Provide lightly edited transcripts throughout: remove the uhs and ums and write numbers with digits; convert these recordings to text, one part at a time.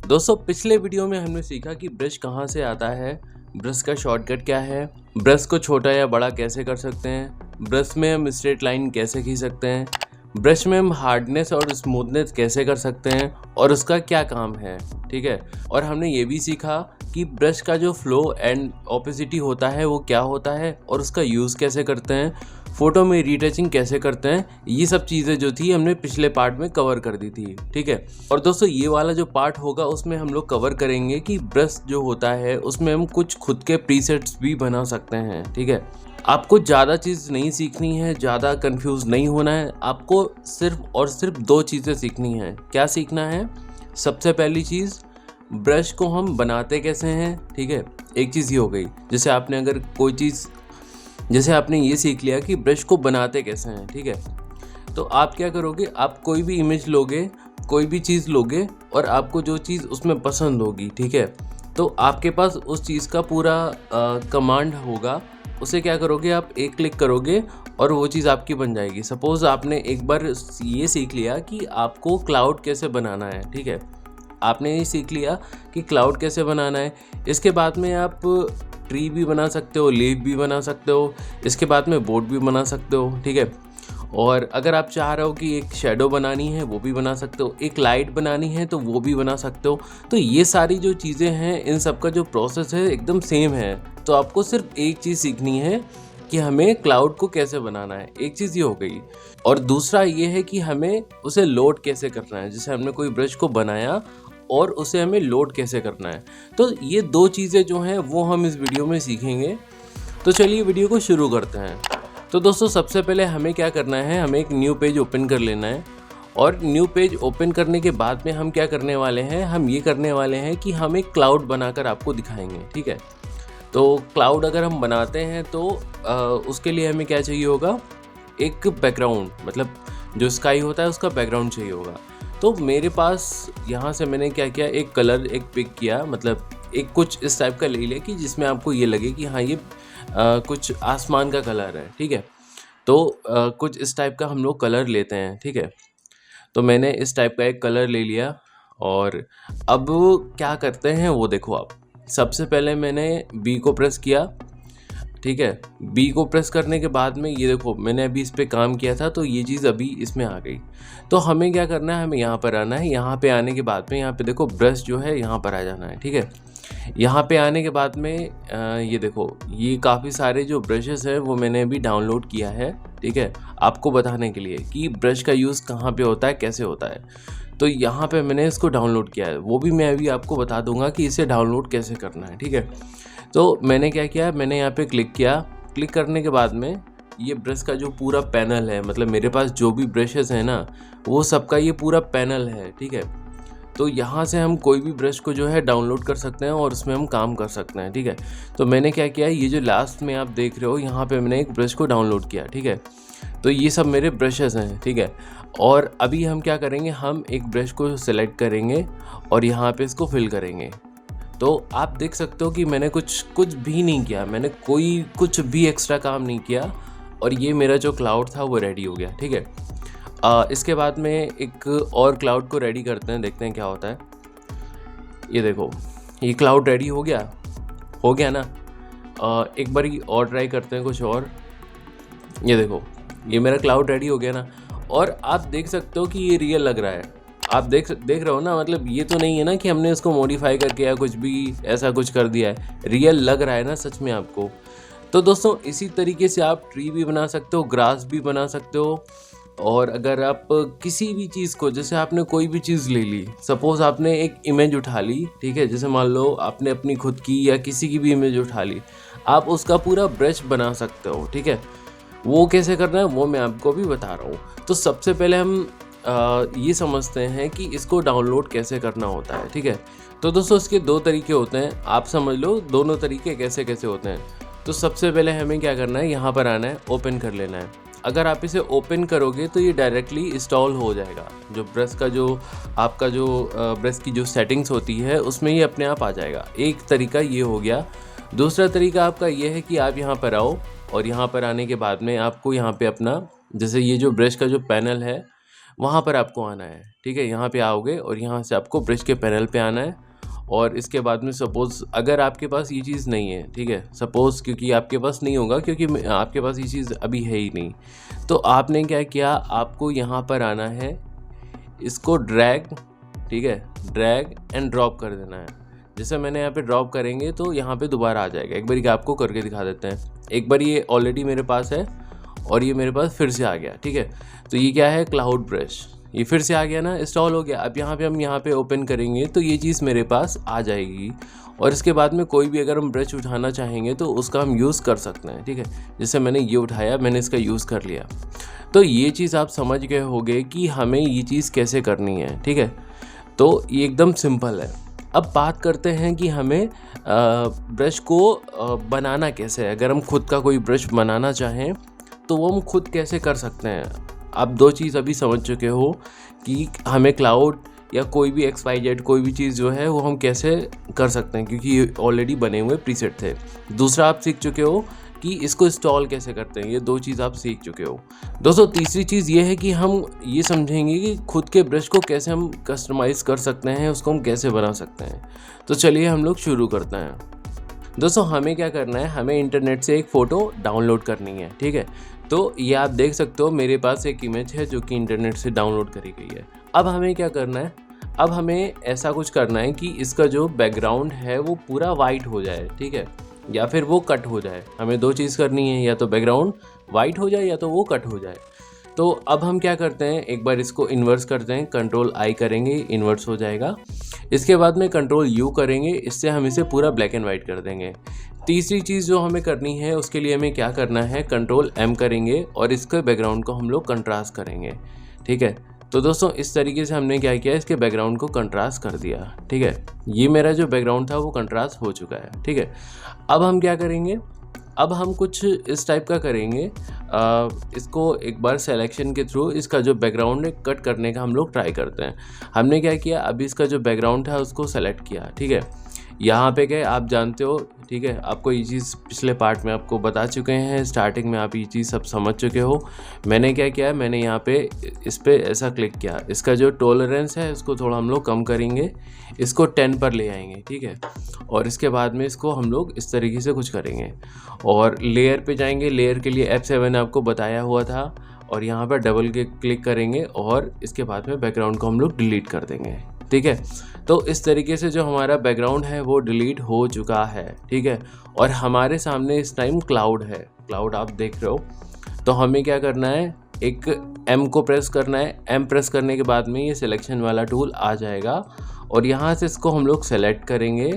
दोस्तों पिछले वीडियो में हमने सीखा कि ब्रश कहाँ से आता है, ब्रश का शॉर्टकट क्या है, ब्रश को छोटा या बड़ा कैसे कर सकते हैं, ब्रश में हम स्ट्रेट लाइन कैसे खींच सकते हैं, ब्रश में हम हार्डनेस और स्मूथनेस कैसे कर सकते हैं और उसका क्या काम है। ठीक है। और हमने ये भी सीखा कि ब्रश का जो फ्लो एंड ओपेसिटी होता है वो क्या होता है और उसका यूज़ कैसे करते हैं, फ़ोटो में रीटचिंग कैसे करते हैं। ये सब चीज़ें जो थी हमने पिछले पार्ट में कवर कर दी थी। ठीक है। और दोस्तों ये वाला जो पार्ट होगा उसमें हम लोग कवर करेंगे कि ब्रश जो होता है उसमें हम कुछ खुद के प्रीसेट्स भी बना सकते हैं। ठीक है। आपको ज़्यादा चीज़ नहीं सीखनी है, ज़्यादा कंफ्यूज नहीं होना है। आपको सिर्फ और सिर्फ दो चीज़ें सीखनी है। क्या सीखना है? सबसे पहली चीज़, ब्रश को हम बनाते कैसे हैं। ठीक है। एक चीज़ ये हो गई। जैसे आपने अगर कोई चीज़, जैसे आपने ये सीख लिया कि ब्रश को बनाते कैसे हैं। ठीक है। तो आप क्या करोगे, आप कोई भी इमेज लोगे, कोई भी चीज़ लोगे और आपको जो चीज़ उसमें पसंद होगी, ठीक है, तो आपके पास उस चीज़ का पूरा कमांड होगा। उसे क्या करोगे, आप एक क्लिक करोगे और वो चीज़ आपकी बन जाएगी। सपोज़ आपने एक बार ये सीख लिया कि आपको क्लाउड कैसे बनाना है। ठीक है। आपने ये सीख लिया कि क्लाउड कैसे बनाना है। इसके बाद में आप ट्री भी बना सकते हो, लीफ भी बना सकते हो, इसके बाद में बोट भी बना सकते हो। ठीक है। और अगर आप चाह रहे हो कि एक शैडो बनानी है वो भी बना सकते हो, एक लाइट बनानी है तो वो भी बना सकते हो। तो ये सारी जो चीज़ें हैं इन सब का जो प्रोसेस है एकदम सेम है। तो आपको सिर्फ एक चीज़ सीखनी है कि हमें क्लाउड को कैसे बनाना है। एक चीज़ ये हो गई। और दूसरा ये है कि हमें उसे लोड कैसे करना है। जैसे हमने कोई ब्रश को बनाया और उसे हमें लोड कैसे करना है। तो ये दो चीज़ें जो हैं वो हम इस वीडियो में सीखेंगे। तो चलिए वीडियो को शुरू करते हैं। तो दोस्तों सबसे पहले हमें क्या करना है, हमें एक न्यू पेज ओपन कर लेना है। और न्यू पेज ओपन करने के बाद में हम क्या करने वाले हैं, हम ये करने वाले हैं कि हम एक क्लाउड बनाकर आपको दिखाएंगे। ठीक है। तो क्लाउड अगर हम बनाते हैं तो उसके लिए हमें क्या चाहिए होगा, एक बैकग्राउंड, मतलब जो स्काई होता है उसका बैकग्राउंड चाहिए होगा। तो मेरे पास यहाँ से मैंने क्या किया, एक कलर एक पिक किया, मतलब एक कुछ इस टाइप का ले लिया कि जिसमें आपको ये लगे कि हाँ ये कुछ आसमान का कलर है। ठीक है। तो कुछ इस टाइप का हम लोग कलर लेते हैं। ठीक है। तो मैंने इस टाइप का एक कलर ले लिया और अब क्या करते हैं वो देखो आप। सबसे पहले मैंने बी को प्रेस किया। ठीक है। बी को प्रेस करने के बाद में ये देखो मैंने अभी इस पे काम किया था तो ये चीज़ अभी इसमें आ गई। तो हमें क्या करना है, हमें यहाँ पर आना है। यहाँ पे आने के बाद में यहाँ पे देखो ब्रश जो है यहाँ पर आ जाना है। ठीक है। यहाँ पे आने के बाद में ये देखो ये काफ़ी सारे जो ब्रशेस हैं वो मैंने अभी डाउनलोड किया है। ठीक है। आपको बताने के लिए कि ब्रश का यूज़ कहाँ पे होता है, कैसे होता है। तो यहाँ पे मैंने इसको डाउनलोड किया है, वो भी मैं अभी आपको बता दूंगा कि इसे डाउनलोड कैसे करना है। ठीक है। तो मैंने क्या किया, मैंने यहाँ पे क्लिक किया। क्लिक करने के बाद में ये ब्रश का जो पूरा पैनल है, मतलब मेरे पास जो भी ब्रशेस हैं ना वो सबका ये पूरा पैनल है। ठीक है। तो यहाँ से हम कोई भी ब्रश को जो है डाउनलोड कर सकते हैं और उसमें हम काम कर सकते हैं। ठीक है। तो मैंने क्या किया, ये जो लास्ट में आप देख रहे हो यहाँ पे मैंने एक ब्रश को डाउनलोड किया। ठीक है। तो ये सब मेरे ब्रशेस हैं। ठीक है। और अभी हम क्या करेंगे, हम एक ब्रश को सिलेक्ट करेंगे और यहाँ पे इसको फिल करेंगे। तो आप देख सकते हो कि मैंने कुछ भी नहीं किया, मैंने कोई कुछ भी एक्स्ट्रा काम नहीं किया और ये मेरा जो क्लाउड था वो रेडी हो गया। ठीक है। इसके बाद में एक और क्लाउड को रेडी करते हैं, देखते हैं क्या होता है। ये देखो ये क्लाउड रेडी हो गया ना। एक बार और ट्राई करते हैं कुछ और। ये देखो ये मेरा क्लाउड रेडी हो गया ना। और आप देख सकते हो कि ये रियल लग रहा है। आप देख रहे हो ना, मतलब ये तो नहीं है ना कि हमने इसको मॉडिफाई करके या कुछ भी ऐसा कुछ कर दिया है, रियल लग रहा है ना सच में आपको। तो दोस्तों इसी तरीके से आप ट्री भी बना सकते हो, ग्रास भी बना सकते हो। और अगर आप किसी भी चीज़ को, जैसे आपने कोई भी चीज़ ले ली, सपोज़ आपने एक इमेज उठा ली। ठीक है। जैसे मान लो आपने अपनी खुद की या किसी की भी इमेज उठा ली, आप उसका पूरा ब्रश बना सकते हो। ठीक है। वो कैसे करना है वो मैं आपको भी बता रहा हूँ। तो सबसे पहले हम ये समझते हैं कि इसको डाउनलोड कैसे करना होता है। ठीक है। तो दोस्तों इसके दो तरीके होते हैं, आप समझ लो दोनों तरीके कैसे कैसे होते हैं। तो सबसे पहले हमें क्या करना है, यहाँ पर आना है, ओपन कर लेना है। अगर आप इसे ओपन करोगे तो ये डायरेक्टली इंस्टॉल हो जाएगा। जो ब्रश का जो आपका जो ब्रश की जो सेटिंग्स होती है उसमें ये अपने आप आ जाएगा। एक तरीका ये हो गया। दूसरा तरीका आपका ये है कि आप यहाँ पर आओ और यहाँ पर आने के बाद में आपको यहाँ पे अपना, जैसे ये जो ब्रश का जो पैनल है वहाँ पर आपको आना है, ठीक है। यहाँ पे आओगे और यहाँ से आपको ब्रश के पैनल पे आना है और इसके बाद में सपोज़ अगर आपके पास ये चीज़ नहीं है, ठीक है, सपोज़ क्योंकि आपके पास नहीं होगा क्योंकि आपके पास ये चीज़ अभी है ही नहीं, तो आपने क्या किया, आपको यहाँ पर आना है, इसको ड्रैग, ठीक है, ड्रैग एंड ड्रॉप कर देना है। जैसे मैंने यहाँ पे ड्रॉप करेंगे तो यहाँ पे दोबारा आ जाएगा। एक बार आपको करके दिखा देते हैं। एक बार ये ऑलरेडी मेरे पास है और ये मेरे पास फिर से आ गया, ठीक है। तो ये क्या है, क्लाउड ब्रश, ये फिर से आ गया ना, इंस्टॉल हो गया। अब यहाँ पे हम यहाँ पे ओपन करेंगे तो ये चीज़ मेरे पास आ जाएगी और इसके बाद में कोई भी अगर हम ब्रश उठाना चाहेंगे तो उसका हम यूज़ कर सकते हैं, ठीक है। जैसे मैंने ये उठाया, मैंने इसका यूज़ कर लिया। तो ये चीज़ आप समझ गए होंगे कि हमें ये चीज़ कैसे करनी है, ठीक है। तो ये एकदम सिंपल है। अब बात करते हैं कि हमें ब्रश को बनाना कैसे है। अगर हम खुद का कोई ब्रश बनाना चाहें तो वो हम खुद कैसे कर सकते हैं। आप दो चीज़ अभी समझ चुके हो कि हमें क्लाउड या कोई भी XYZ कोई भी चीज़ जो है वो हम कैसे कर सकते हैं, क्योंकि ये ऑलरेडी बने हुए प्रीसेट थे। दूसरा आप सीख चुके हो कि इसको इंस्टॉल कैसे करते हैं, ये दो चीज़ आप सीख चुके हो। दोस्तों तीसरी चीज़ ये है कि हम ये समझेंगे कि खुद के ब्रश को कैसे हम कस्टमाइज़ कर सकते हैं, उसको हम कैसे बना सकते हैं। तो चलिए हम लोग शुरू करते हैं। दोस्तों हमें क्या करना है, हमें इंटरनेट से एक फ़ोटो डाउनलोड करनी है, ठीक है। तो ये आप देख सकते हो मेरे पास एक इमेज है जो कि इंटरनेट से डाउनलोड करी गई है। अब हमें क्या करना है, अब हमें ऐसा कुछ करना है कि इसका जो बैकग्राउंड है वो पूरा वाइट हो जाए, ठीक है, या फिर वो कट हो जाए। हमें दो चीज़ करनी है, या तो बैकग्राउंड वाइट हो जाए या तो वो कट हो जाए। तो अब हम क्या करते हैं, एक बार इसको इन्वर्स करते हैं, Ctrl+I करेंगे, इन्वर्स हो जाएगा। इसके बाद में Ctrl+U करेंगे, इससे हम इसे पूरा ब्लैक एंड वाइट कर देंगे। तीसरी चीज़ जो हमें करनी है उसके लिए हमें क्या करना है, Ctrl+M करेंगे और इसके बैकग्राउंड को हम लोग कंट्रास्ट करेंगे, ठीक है। तो दोस्तों इस तरीके से हमने क्या किया, इसके बैकग्राउंड को कंट्रास्ट कर दिया, ठीक है। ये मेरा जो बैकग्राउंड था वो कंट्रास्ट हो चुका है, ठीक है। अब हम क्या करेंगे, अब हम कुछ इस टाइप का करेंगे, इसको एक बार सिलेक्शन के थ्रू इसका जो बैकग्राउंड है कट करने का हम लोग ट्राई करते हैं। हमने क्या किया, अभी इसका जो बैकग्राउंड था उसको सेलेक्ट किया, ठीक है। यहाँ पे गए, आप जानते हो, ठीक है, आपको ये चीज़ पिछले पार्ट में आपको बता चुके हैं, स्टार्टिंग में आप ये चीज़ सब समझ चुके हो। मैंने क्या किया है, मैंने यहाँ पे इस पर ऐसा क्लिक किया, इसका जो टॉलरेंस है इसको थोड़ा हम लोग कम करेंगे, इसको 10 पर ले आएंगे, ठीक है। और इसके बाद में इसको हम लोग इस तरीके से कुछ करेंगे और लेयर पे जाएंगे। लेयर के लिए F7 आपको बताया हुआ था और यहाँ पर डबल क्लिक करेंगे और इसके बाद में बैकग्राउंड को हम लोग डिलीट कर देंगे, ठीक है। तो इस तरीके से जो हमारा बैकग्राउंड है वो डिलीट हो चुका है, ठीक है। और हमारे सामने इस टाइम क्लाउड है, क्लाउड आप देख रहे हो। तो हमें क्या करना है, एक M को प्रेस करना है। M प्रेस करने के बाद में ये सिलेक्शन वाला टूल आ जाएगा और यहाँ से इसको हम लोग सेलेक्ट करेंगे,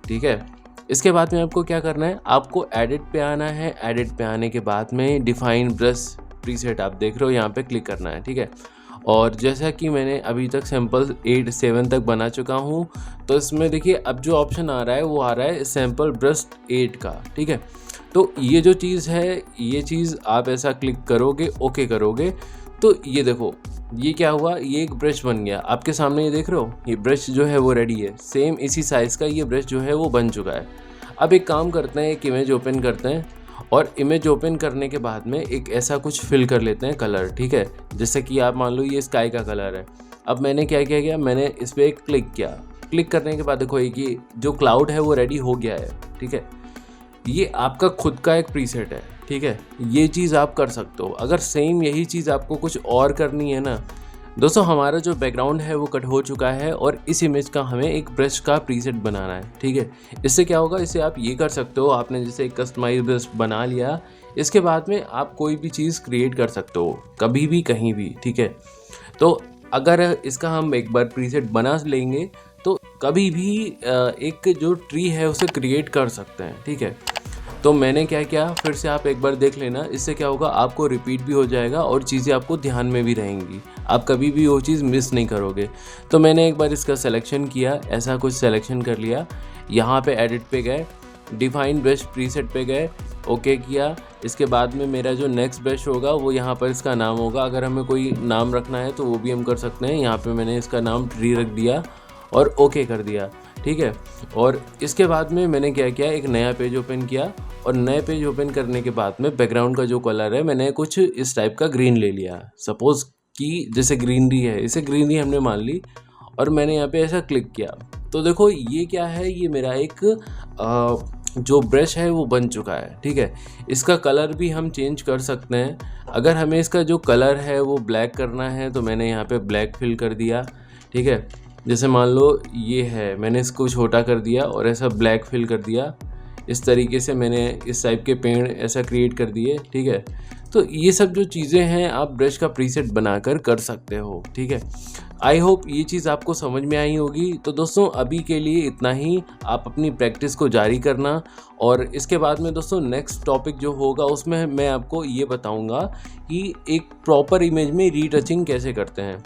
ठीक है। इसके बाद में आपको क्या करना है, आपको एडिट पे आना है। एडिट पे आने के बाद में डिफाइन ब्रश प्रीसेट आप देख रहे हो, यहाँ पे क्लिक करना है, ठीक है। और जैसा कि मैंने अभी तक सैम्पल 7 तक बना चुका हूँ, तो इसमें देखिए अब जो ऑप्शन आ रहा है वो आ रहा है सैम्पल ब्रश 8 का, ठीक है। तो ये जो चीज़ है, ये चीज़ आप ऐसा क्लिक करोगे, ओके करोगे, तो ये देखो ये क्या हुआ, ये एक ब्रश बन गया आपके सामने। ये देख रहे हो, ये ब्रश जो है वो रेडी है, सेम इसी साइज़ का ये ब्रश जो है वो बन चुका है। अब एक काम करते हैं, एक इमेज ओपन करते हैं और इमेज ओपन करने के बाद में एक ऐसा कुछ फिल कर लेते हैं कलर, ठीक है। जैसे कि आप मान लो ये स्काई का कलर है। अब मैंने क्या किया, मैंने इस पर एक क्लिक किया। क्लिक करने के बाद देखो कि जो क्लाउड है वो रेडी हो गया है, ठीक है। ये आपका खुद का एक प्रीसेट है, ठीक है। ये चीज़ आप कर सकते हो। अगर सेम यही चीज़ आपको कुछ और करनी है ना, दोस्तों हमारा जो बैकग्राउंड है वो कट हो चुका है और इस इमेज का हमें एक ब्रश का प्रीसेट बनाना है, ठीक है। इससे क्या होगा, इससे आप ये कर सकते हो, आपने जैसे एक कस्टमाइज ब्रश बना लिया, इसके बाद में आप कोई भी चीज़ क्रिएट कर सकते हो कभी भी कहीं भी, ठीक है। तो अगर इसका हम एक बार प्रीसेट बना लेंगे तो कभी भी एक जो ट्री है उसे क्रिएट कर सकते हैं, ठीक है। तो मैंने क्या किया, फिर से आप एक बार देख लेना। इससे क्या होगा, आपको रिपीट भी हो जाएगा और चीज़ें आपको ध्यान में भी रहेंगी, आप कभी भी वो चीज़ मिस नहीं करोगे। तो मैंने एक बार इसका सिलेक्शन किया, ऐसा कुछ सिलेक्शन कर लिया। यहाँ पे एडिट पे गए, डिफाइन ब्रश प्रीसेट पे गए, ओके किया। इसके बाद में मेरा जो नेक्स्ट ब्रश होगा वो यहाँ पर इसका नाम होगा। अगर हमें कोई नाम रखना है तो वो भी हम कर सकते हैं। यहाँ पे मैंने इसका नाम ट्री रख दिया और ओके कर दिया, ठीक है। और इसके बाद में मैंने क्या किया, एक नया पेज ओपन किया और नए पेज ओपन करने के बाद में बैकग्राउंड का जो कलर है मैंने कुछ इस टाइप का ग्रीन ले लिया। सपोज़ कि जैसे ग्रीनरी है, इसे ग्रीनरी हमने मान ली और मैंने यहाँ पे ऐसा क्लिक किया, तो देखो ये क्या है, ये मेरा एक जो ब्रश है वो बन चुका है। ठीक है, इसका कलर भी हम चेंज कर सकते हैं। अगर हमें इसका जो कलर है वो ब्लैक करना है तो मैंने यहाँ पे ब्लैक फिल कर दिया। ठीक है, जैसे मान लो ये है, मैंने इसको छोटा कर दिया और ऐसा ब्लैक फिल कर दिया। इस तरीके से मैंने इस टाइप के पेड़ ऐसा क्रिएट कर दिए। ठीक है, तो ये सब जो चीज़ें हैं आप ब्रश का प्रीसेट बनाकर कर सकते हो। ठीक है, आई होप ये चीज़ आपको समझ में आई होगी। तो दोस्तों अभी के लिए इतना ही, आप अपनी प्रैक्टिस को जारी करना और इसके बाद में दोस्तों नेक्स्ट टॉपिक जो होगा उसमें मैं आपको ये बताऊंगा कि एक प्रॉपर इमेज में रीटचिंग कैसे करते हैं।